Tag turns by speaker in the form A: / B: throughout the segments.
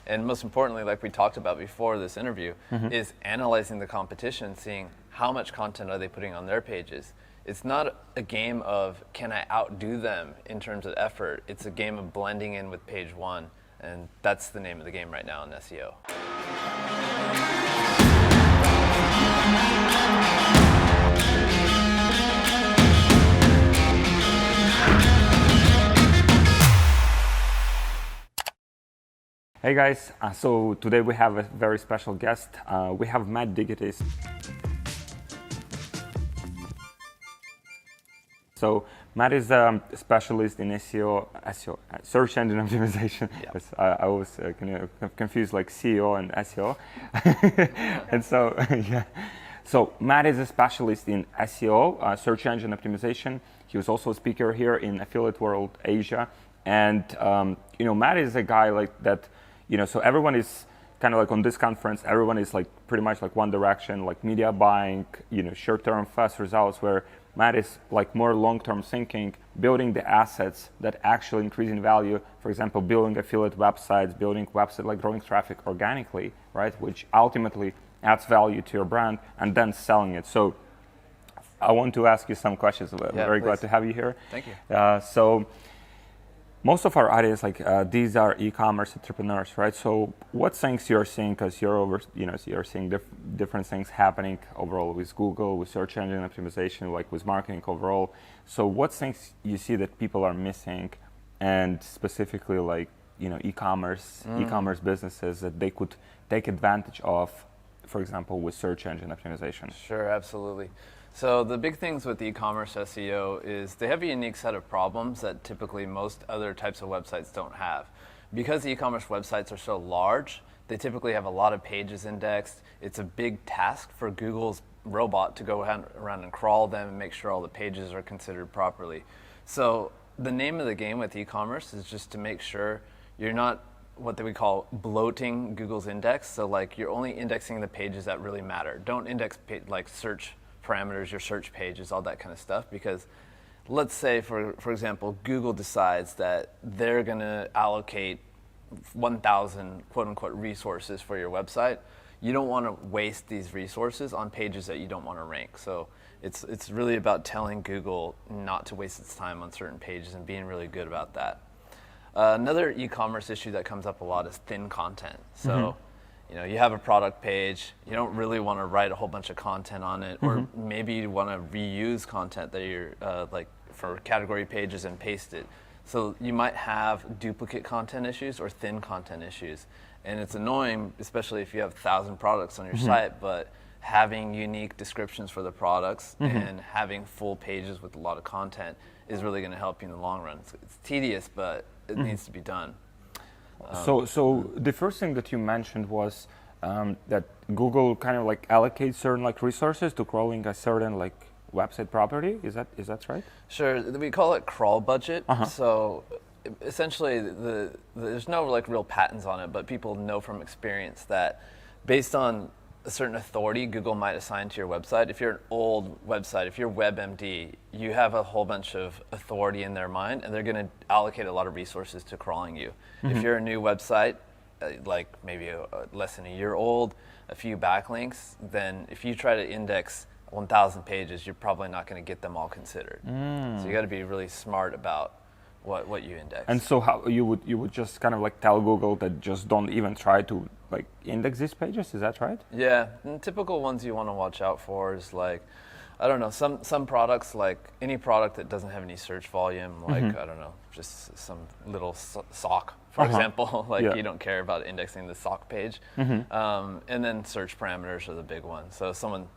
A: And most importantly, like we talked about before this interview, is analyzing the competition, seeing how much content are they putting on their pages. It's not a game of can I outdo them in terms of effort. It's a game of blending in with page one, and that's the name of the game right now in SEO.
B: Hey guys, so today we have a very special guest. We have Matt Diggity. So Matt is a specialist in SEO, search engine optimization.
A: Yep.
B: I was confused like CEO and SEO. And so, yeah. So Matt is a specialist in SEO, search engine optimization. He was also a speaker here in Affiliate World Asia. And, Matt is a guy like that, so everyone is kind of like on this conference, everyone is like pretty much like one direction, like media buying, short-term fast results, where Matt is like more long-term thinking, building the assets that actually increase in value. For example, building affiliate websites, building website like growing traffic organically, right? Which ultimately adds value to your brand and then selling it. So I want to ask you some questions. I'm very glad to have you here.
A: Thank you.
B: So most of our audience, these are e-commerce entrepreneurs, right? So what things you're seeing, because you're seeing different things happening overall with Google, with search engine optimization, like with marketing overall. So what things you see that people are missing, and specifically like, e-commerce businesses that they could take advantage of, for example, with search engine optimization?
A: Sure, absolutely. So the big things with e-commerce SEO is they have a unique set of problems that typically most other types of websites don't have. Because e-commerce websites are so large, they typically have a lot of pages indexed. It's a big task for Google's robot to go around and crawl them and make sure all the pages are considered properly. So the name of the game with e-commerce is just to make sure you're not what we call bloating Google's index. So like you're only indexing the pages that really matter. Don't index like search parameters, your search pages, all that kind of stuff, because let's say, for example, Google decides that they're going to allocate 1,000 quote-unquote resources for your website. You don't want to waste these resources on pages that you don't want to rank. So it's really about telling Google not to waste its time on certain pages and being really good about that. Another e-commerce issue that comes up a lot is thin content. So you have a product page, you don't really want to write a whole bunch of content on it, or maybe you want to reuse content that you're like for category pages and paste it. So you might have duplicate content issues or thin content issues. And it's annoying, especially if you have 1,000 products on your site, but having unique descriptions for the products and having full pages with a lot of content is really going to help you in the long run. It's tedious, but it needs to be done.
B: So the first thing that you mentioned was that Google kind of like allocates certain like resources to crawling a certain like website property. Is that right?
A: Sure. We call it crawl budget. So essentially, there's no like real patents on it, but people know from experience that based on a certain authority Google might assign to your website. If you're an old website, if you're WebMD, you have a whole bunch of authority in their mind, and they're going to allocate a lot of resources to crawling you. If you're a new website, like maybe less than a year old, a few backlinks, then if you try to index 1,000 pages, you're probably not going to get them all considered. So you got to be really smart about what you index.
B: And so how you would just kind of like tell Google that just don't even try to like index these pages, is that right?
A: Yeah, and typical ones you want to watch out for is like, I don't know, some products, like any product that doesn't have any search volume, like I don't know, just some little sock, for example, like you don't care about indexing the sock page. And then search parameters are the big one. So if someone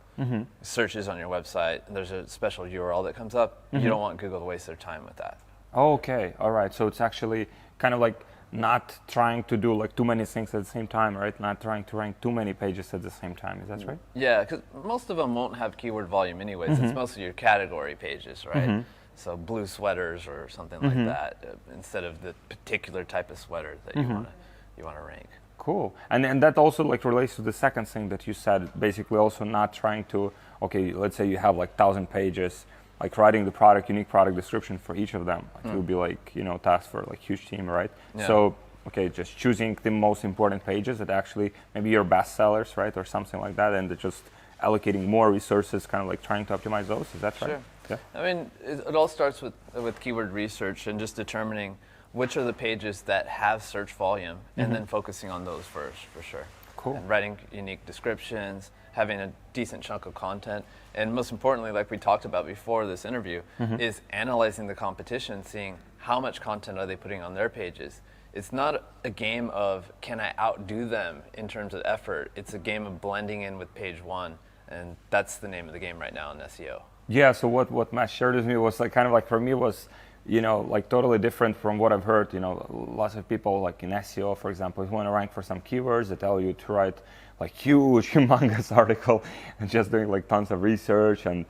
A: searches on your website and there's a special URL that comes up, you don't want Google to waste their time with that.
B: Okay, all right. So it's actually kind of like not trying to do like too many things at the same time, right? Not trying to rank too many pages at the same time. Is that right?
A: Yeah, because most of them won't have keyword volume anyways. It's mostly your category pages, right? So blue sweaters or something like that, instead of the particular type of sweater that you want to rank.
B: Cool. And that also like relates to the second thing that you said, basically also not trying to, okay, let's say you have like 1,000 pages, like writing the unique product description for each of them. Like it would be like, task for like huge team, right?
A: Yeah.
B: So okay, just choosing the most important pages that actually maybe your best sellers, right, or something like that, and just allocating more resources, kind of like trying to optimize those. Is that right?
A: Sure.
B: Yeah.
A: I mean, it all starts with keyword research and just determining which are the pages that have search volume, and then focusing on those first, for sure.
B: Cool.
A: And writing unique descriptions, having a decent chunk of content, and most importantly, like we talked about before this interview, is analyzing the competition, seeing how much content are they putting on their pages. It's not a game of can I outdo them in terms of effort. It's a game of blending in with page one, and that's the name of the game right now in SEO.
B: Yeah, so what Matt shared with me was like kind of like for me was, like totally different from what I've heard. Lots of people like in SEO, for example, if you want to rank for some keywords, they tell you to write like huge, humongous article and just doing like tons of research and,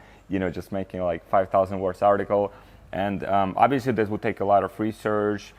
B: just making like 5,000 words article. And obviously this would take a lot of research,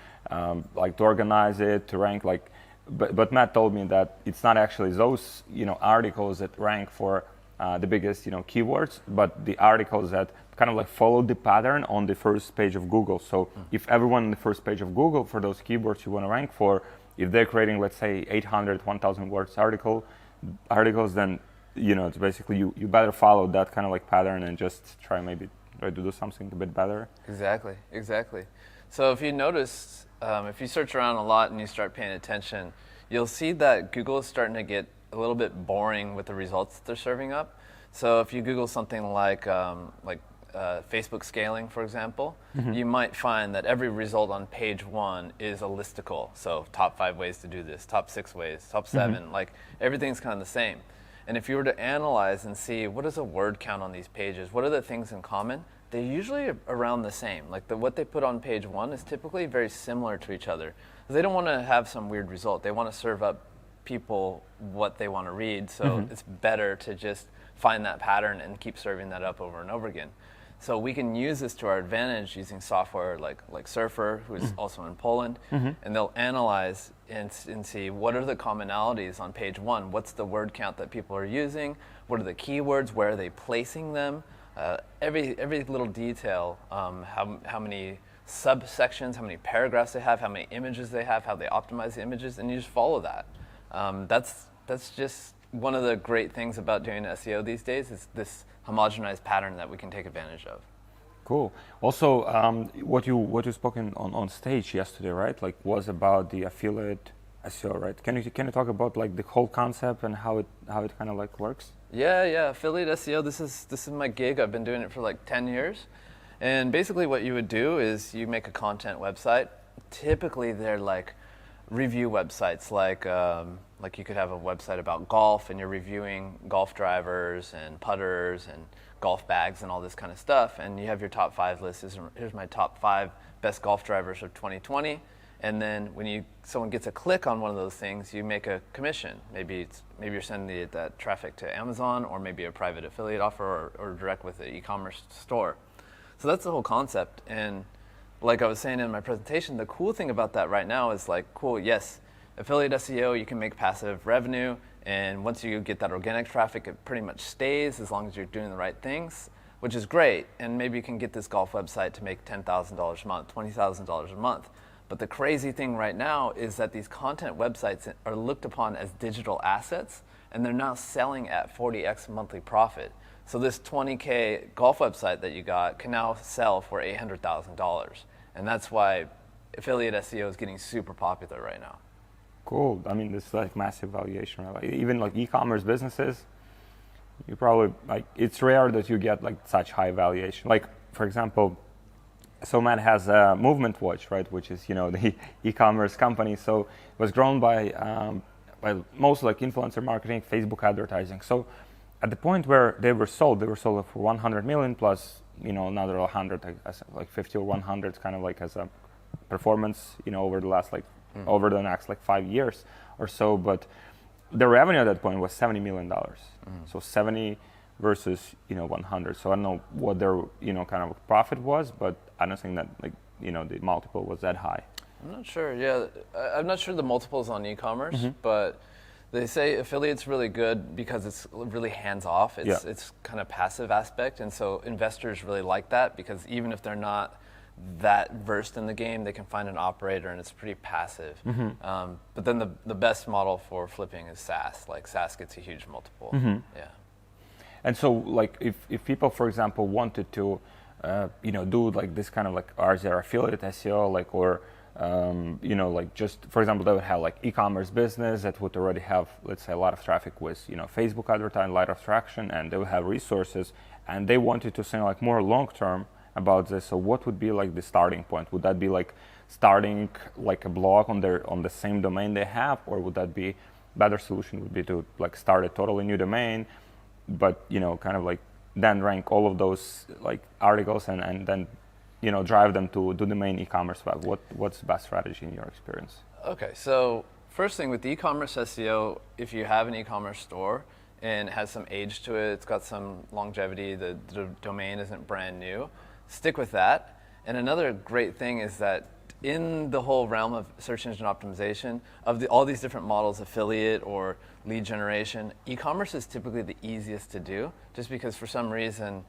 B: like to organize it, to rank like, but Matt told me that it's not actually those, articles that rank for the biggest, keywords, but the articles that kind of like follow the pattern on the first page of Google. So if everyone on the first page of Google for those keywords you want to rank for, if they're creating, let's say 800, 1,000 words articles, then, it's basically you better follow that kind of like pattern and just try to do something a bit better.
A: Exactly. So if you notice, if you search around a lot and you start paying attention, you'll see that Google is starting to get a little bit boring with the results that they're serving up. So if you Google something like Facebook scaling, for example, you might find that every result on page one is a listicle. So top 5 ways to do this, top 6 ways, top 7, like everything's kind of the same. And if you were to analyze and see what is a word count on these pages, what are the things in common, they're usually around the same. Like what they put on page one is typically very similar to each other. They don't want to have some weird result. They want to serve up people what they want to read, so it's better to just find that pattern and keep serving that up over and over again. So we can use this to our advantage using software like Surfer, who is also in Poland, and they'll analyze and see what are the commonalities on page one, what's the word count that people are using, what are the keywords, where are they placing them, every little detail, how many subsections, how many paragraphs they have, how many images they have, how they optimize the images, and you just follow that. That's just one of the great things about doing SEO these days is this homogenized pattern that we can take advantage of.
B: Cool. Also, what you spoke on stage yesterday, right? Like was about the affiliate SEO, right? Can you talk about like the whole concept and how it kind of like works?
A: Yeah. Affiliate SEO. This is my gig. I've been doing it for like 10 years, and basically what you would do is you make a content website. Typically, they're like review websites, like you could have a website about golf and you're reviewing golf drivers and putters and golf bags and all this kind of stuff, and you have your top 5 list. Here's my top 5 best golf drivers of 2020, and then when someone gets a click on one of those things, you make a commission. Maybe you're sending that traffic to Amazon, or maybe a private affiliate offer, or direct with the e-commerce store. So that's the whole concept. And like I was saying in my presentation, the cool thing about that right now is like, cool, yes, affiliate SEO, you can make passive revenue, and once you get that organic traffic, it pretty much stays as long as you're doing the right things, which is great. And maybe you can get this golf website to make $10,000 a month, $20,000 a month. But the crazy thing right now is that these content websites are looked upon as digital assets, and they're now selling at 40x monthly profit. So this 20K golf website that you got can now sell for $800,000. And that's why affiliate SEO is getting super popular right now.
B: Cool. I mean, this is like massive valuation. Right? Even like e-commerce businesses, you probably like it's rare that you get like such high valuation. Like for example, so Matt has a Movement Watch, right, which is the e-commerce company. So it was grown by mostly like influencer marketing, Facebook advertising. So at the point where they were sold for 100 million plus another 100, like 50 or 100, kind of like as a performance, over the last over the next 5 years or so. But the revenue at that point was $70 million. So 70 versus 100. So I don't know what their kind of profit was, but I don't think that the multiple was that high.
A: I'm not sure. Yeah, I'm not sure the multiples on e-commerce, but they say affiliate's really good because it's really hands-off. It's kind of passive aspect, and so investors really like that because even if they're not that versed in the game, they can find an operator, and it's pretty passive. But then the best model for flipping is SaaS. Like SaaS gets a huge multiple. Yeah.
B: And so, like, if people, for example, wanted to, do like this kind of like, are there affiliate SEO, like, or like just, for example, they would have like e-commerce business that would already have, let's say, a lot of traffic with, Facebook advertising, a lot of traction, and they would have resources, and they wanted to say like more long-term about this. So what would be like the starting point? Would that be like starting like a blog on the same domain they have, or would that be better solution would be to like start a totally new domain, but kind of like then rank all of those like articles and then drive them to the main e-commerce web? What's the best strategy in your experience?
A: Okay, so first thing with e-commerce SEO, if you have an e-commerce store and it has some age to it, it's got some longevity, the domain isn't brand new, stick with that. And another great thing is that in the whole realm of search engine optimization, of all these different models, affiliate or lead generation, e-commerce is typically the easiest to do, just because for some reason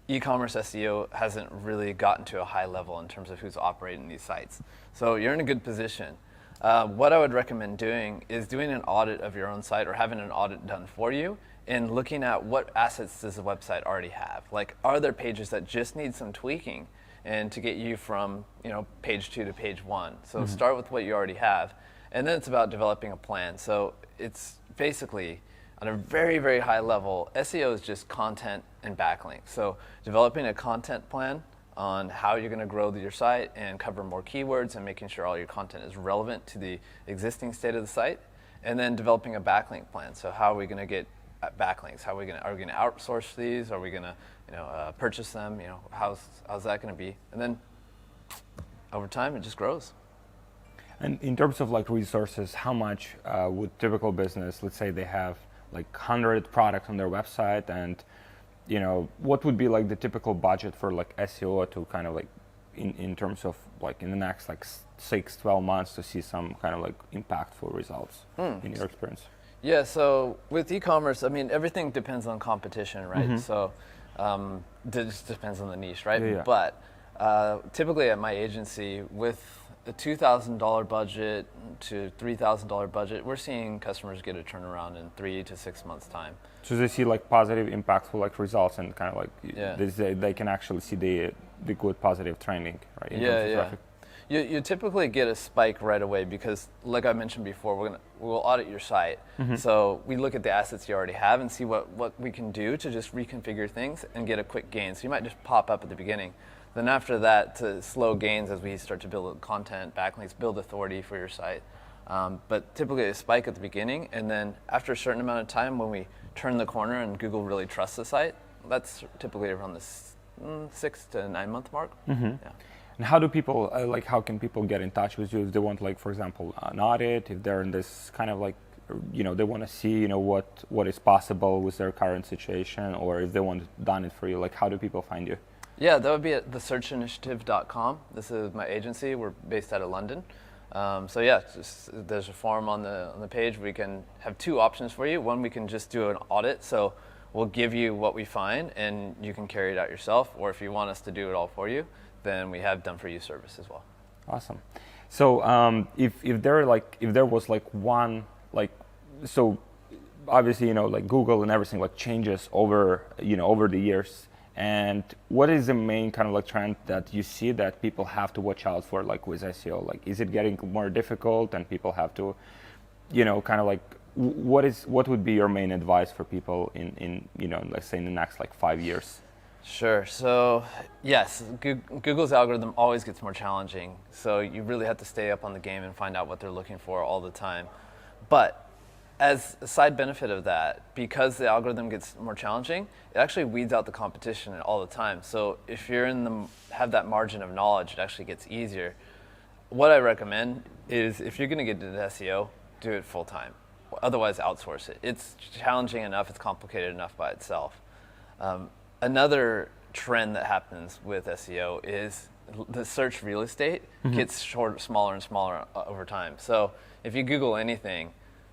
A: e-commerce SEO hasn't really gotten to a high level in terms of who's operating these sites. So you're in a good position. What I would recommend doing is doing an audit of your own site, or having an audit done for you, and looking at what assets does the website already have. Like, are there pages that just need some tweaking and to get you from page 2 to page 1? So start with what you already have, and then it's about developing a plan. So it's basically, on a very, very high level, SEO is just content and backlinks. So developing a content plan on how you're going to grow your site and cover more keywords, and making sure all your content is relevant to the existing state of the site, and then developing a backlink plan. So how are we going to get backlinks? Are we going to outsource these? Are we going to purchase them? How's that going to be? And then over time, it just grows.
B: And in terms of like resources, how much would typical business, let's say they have like 100 products on their website, and what would be like the typical budget for like SEO to kind of like in terms of like in the next like 6-12 months to see some kind of like impactful results in your experience?
A: Yeah, so with e-commerce, I mean, everything depends on competition, right? So it just depends on the niche, right?
B: Yeah.
A: But typically at my agency, with a $2,000 budget to $3,000 budget, we're seeing customers get a turnaround in 3 to 6 months' time.
B: So they see like positive, impactful like results, and kind of like they can actually see the good positive trending, right? In terms of traffic.
A: You typically get a spike right away because, like I mentioned before, we'll audit your site. So we look at the assets you already have and see what we can do to just reconfigure things and get a quick gain. So you might just pop up at the beginning. Then after that, to slow gains as we start to build content, backlinks, build authority for your site. But typically a spike at the beginning, and then after a certain amount of time, when we turn the corner and Google really trusts the site, that's typically around the 6 to 9 month mark. Yeah.
B: And how do people, how can people get in touch with you if they want, like, for example, an audit, if they're in this kind of like, they want to see, what is possible with their current situation, or if they want done it for you, like, how do people find you?
A: Yeah, that would be at thesearchinitiative.com. This is my agency. We're based out of London. So yeah, there's a form on the page. We can have 2 options for you. One, we can just do an audit. So we'll give you what we find, and you can carry it out yourself. Or if you want us to do it all for you, then we have done for you service as well.
B: Awesome. So if there was like one, like, so obviously like Google and everything like changes over the years. And what is the main kind of like trend that you see that people have to watch out for, like with SEO? Like, is it getting more difficult and people have to, kind of like, what would be your main advice for people in let's say in the next like 5 years?
A: Sure. So yes, Google's algorithm always gets more challenging. So you really have to stay up on the game and find out what they're looking for all the time. But as a side benefit of that, because the algorithm gets more challenging, it actually weeds out the competition all the time. So if you're have that margin of knowledge, it actually gets easier. What I recommend is, if you're going to get into SEO, do it full time. Otherwise, outsource it. It's challenging enough. It's complicated enough by itself. Another trend that happens with SEO is the search real estate gets smaller and smaller over time. So if you Google anything,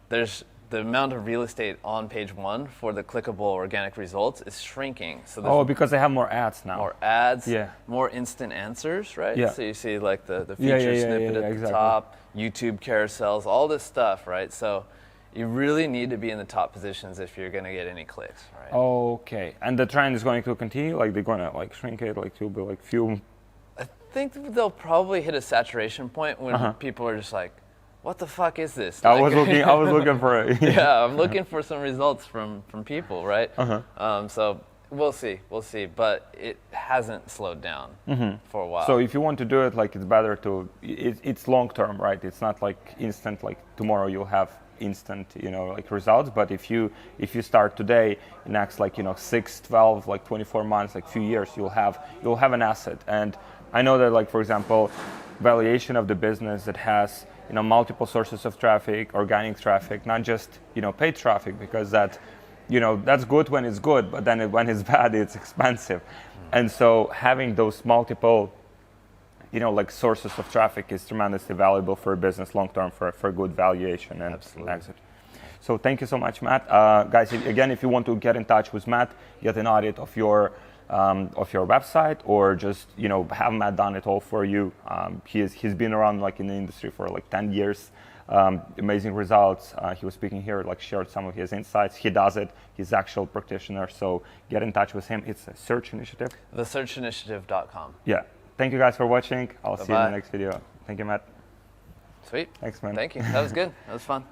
A: there's the amount of real estate on page one for the clickable organic results is shrinking. So
B: because they have more ads now.
A: More ads,
B: Yeah.
A: more instant answers, right?
B: Yeah.
A: So you see like the
B: Yeah,
A: feature
B: yeah,
A: snippet at the
B: exactly.
A: top, YouTube carousels, all this stuff, right? So you really need to be in the top positions if you're going to get any clicks, right?
B: Okay, and the trend is going to continue. Like they're going to like shrink it, like to be like few.
A: I think they'll probably hit a saturation point when people are just like, what the fuck is this?
B: I was looking for it.
A: Yeah, I'm looking for some results from people, right? So we'll see, but it hasn't slowed down for a while.
B: So if you want to do it, like it's better to, it's long term, right? It's not like instant, like tomorrow you'll have instant, like results. But if you start today, next 6, 12, 24 months, few years, you'll have an asset. And I know that, like, for example, valuation of the business that has multiple sources of traffic, organic traffic, not just paid traffic, because that's good when it's good, but then when it's bad, it's expensive. And so having those multiple sources of traffic is tremendously valuable for a business long term for good valuation and exit. So thank you so much, Matt. Guys, again, if you want to get in touch with Matt, get an audit of your website, or just have Matt done it all for you. He's been around in the industry for 10 years. Amazing results. He was speaking here, shared some of his insights. He does it. He's actual practitioner. So get in touch with him. It's a search initiative.
A: TheSearchInitiative.com.
B: Yeah. Thank you guys for watching. I'll
A: Bye-bye.
B: see you in the next video. Thank you, Matt.
A: Sweet.
B: Thanks, man.
A: Thank you. That was good. That was fun.